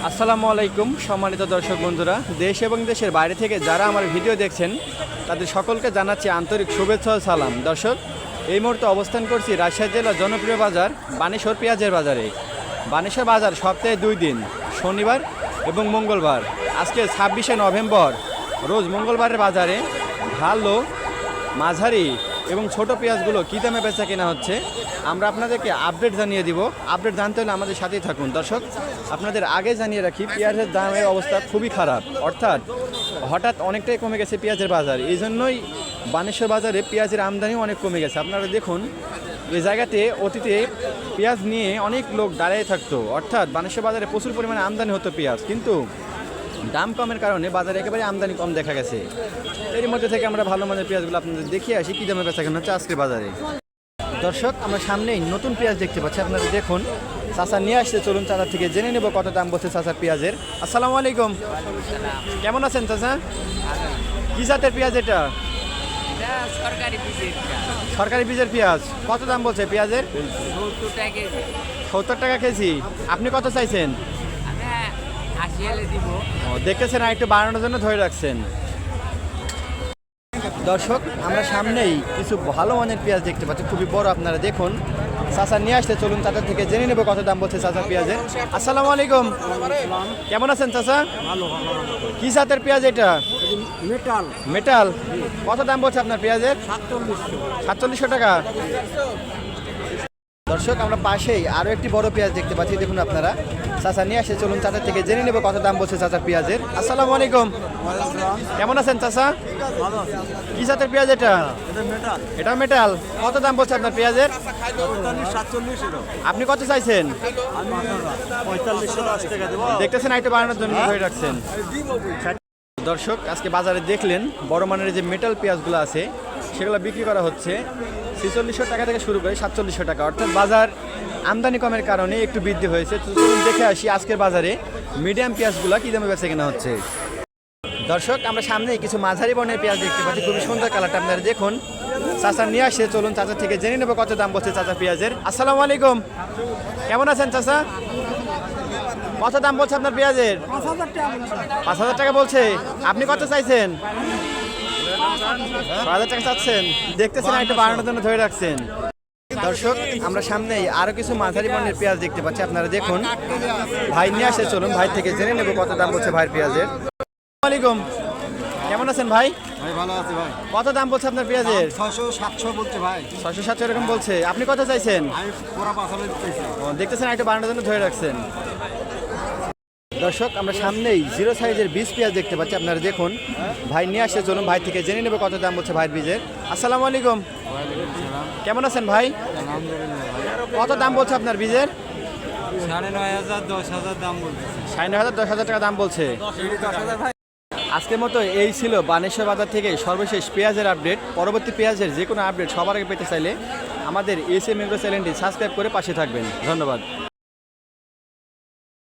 আসসালামু আলাইকুম সম্মানিত দর্শক বন্ধুরা, দেশ এবং দেশের বাইরে থেকে যারা আমার ভিডিও দেখছেন তাদের সকলকে জানাচ্ছি আন্তরিক শুভেচ্ছা ও সালাম। দর্শক, এই মুহূর্তে অবস্থান করছি রাজশাহী জেলার জনপ্রিয় বাজার বানেশ্বর পেঁয়াজের বাজারে। বানেশ্বর বাজার সপ্তাহে 2 দিন, শনিবার এবং মঙ্গলবার। আজকে 26শে নভেম্বর রোজ মঙ্গলবারের বাজারে ভালো, মাঝারি এবং ছোট পেঁয়াজগুলো কী দামে বেচা কেনা হচ্ছে আমরা আপনাদেরকে আপডেট জানিয়ে দিব। আপডেট জানতে হলে আমাদের সাথেই থাকুন। দর্শক, আপনাদের আগে জানিয়ে রাখি, পেঁয়াজের দামের অবস্থা খুবই খারাপ, অর্থাৎ হঠাৎ অনেকটাই কমে গেছে পেঁয়াজের বাজার। এই জন্যই বানেশ্বর বাজারে পেঁয়াজের আমদানিও অনেক কমে গেছে। আপনারা দেখুন, এই জায়গাতে অতীতে পেঁয়াজ নিয়ে অনেক লোক দাঁড়িয়ে থাকতো, অর্থাৎ বানেশ্বর বাজারে প্রচুর পরিমাণে আমদানি হতো পেঁয়াজ, কিন্তু দাম কমের কারণে বাজারে একেবারে আমদানি কম দেখা গেছে। এর মধ্যে থেকে আমরা ভালো মানের পেঁয়াজগুলো আপনাদের দেখিয়ে আসি কী দামে বেচা কেনা হচ্ছে আজকের বাজারে। দর্শক, আমরা সামনেই নতুন পেঁয়াজ দেখতে পাচ্ছি, আপনারা দেখুন। চাচা নিয়ে আসছে, চলুন চাচার থেকে জেনে নেব কত দাম বলছে চাচার পেঁয়াজের। আসসালামু আলাইকুম, কেমন আছেন চাচা? কি জাতের পেঁয়াজ এটা? সরকারি বীজের পেঁয়াজ। কত দাম বলছে পেঁয়াজের? 70 টাকা কেজি। আপনি কত চাইছেন? দেখতেছেন আর একটু বাড়ানোর জন্য ধরে রাখছেন। দর্শক, আমরা সামনেই কিছু ভালো মানের পেঁয়াজ দেখতে পাচ্ছি, খুবই বড়। আপনারা দেখুন, চাচা নিয়ে আসতে, চলুন চাচার থেকে জেনে নেব কত দাম বলছে চাচার পেঁয়াজের। আসসালামু আলাইকুম, কেমন আছেন চাচা? কি জাতের পেঁয়াজ এটা? মেটাল। মেটাল। কত দাম বলছে আপনার পেঁয়াজের? 4700 টাকা। দর্শক, আমরা পাশেই আরও একটি বড় পেঁয়াজ দেখতে পাচ্ছি, দেখুন আপনারা। চাচা নিয়ে আসে, চলুন চাচার থেকে জেনে নেব কত দাম বলছে চাচার পেঁয়াজের। আসসালামু আলাইকুম, কেমন আছেন চাচা? কি জাতের পেঁয়াজ এটা? এটা মেটাল। কত দাম বলছে আপনার পেঁয়াজের? আপনি কত চাইছেন? দেখতেছেন একটু বাড়ানোর জন্য ধরে রাখছেন। দর্শক, আজকে বাজারে দেখলেন বড় মানের যে মেটাল পেঁয়াজগুলো আছে সেগুলো বিক্রি করা হচ্ছে 4600 টাকা থেকে শুরু করে 4700 টাকা, অর্থাৎ বাজার আমদানি কমের কারণে একটু বৃদ্ধি হয়েছে। চলুন দেখে আসি আজকের বাজারে মিডিয়াম পেঁয়াজগুলো কী দামে বেচা কেনা হচ্ছে। দর্শক, আমরা সামনেই কিছু মাঝারি বর্ণের পেঁয়াজ দেখতে পাচ্ছি, খুবই সুন্দর কালারটা। আপনারা দেখুন, চাচা নিয়ে আসে, চলুন চাচার থেকে জেনে নেব কত দাম বলছে চাচা পেঁয়াজের। আসসালামু আলাইকুম, কেমন আছেন চাচা? কত দাম বলছে আপনার পেঁয়াজের? 5000 টাকা বলছে। আপনি কত চাইছেন? 6000 টাকা চাচ্ছেন। দেখতেছেন একটু বাড়ানোর জন্য ধরে রাখছেন। দর্শক, আমরা সামনেই আরো কিছু মাঝারি বর্ণের পেঁয়াজ দেখতে পাচ্ছি, আপনারা দেখুন। ভাই নিয়ে আসে, চলুন ভাই থেকে জেনে নেব কত দাম বলছে ভাইয়ের পেঁয়াজের। আসসালামু আলাইকুম, কেমন আছেন ভাই? ভালো আছে ভাই। কত দাম বলছে আপনার পেঁয়াজের? 600-700 বলছে ভাই। 600-700 এরকম বলছে। আপনি কত চাইছেন? আমি পুরো 5000 দিতেছি। দেখতেছেন একটু বাড়ানোর জন্য ধরে রাখছেন। দর্শক, আমরা সামনেই 0 সাইজের বীজ পেঁয়াজ দেখতে পাচ্ছি, আপনারা দেখুন। ভাই নিয়ে আসে, চলুন ভাই থেকে জেনে নেব কত দাম বলছে ভাইয়ের বীজের। আসসালামু আলাইকুম, কেমন আছেন ভাই? কত দাম বলছে আপনার বীজের? 9500-10000 দাম বলছে। 9500-10000 টাকা দাম বলছে। আজকের মতো এই ছিল বানেশ্বর বাজার থেকে সর্বশেষ পেঁয়াজের আপডেট। পরবর্তী পেঁয়াজের যে কোনো আপডেট সবার আগে পেতে চাইলে আমাদের এসএম এগ্রো চ্যানেলটি সাবস্ক্রাইব করে পাশে থাকবেন। ধন্যবাদ।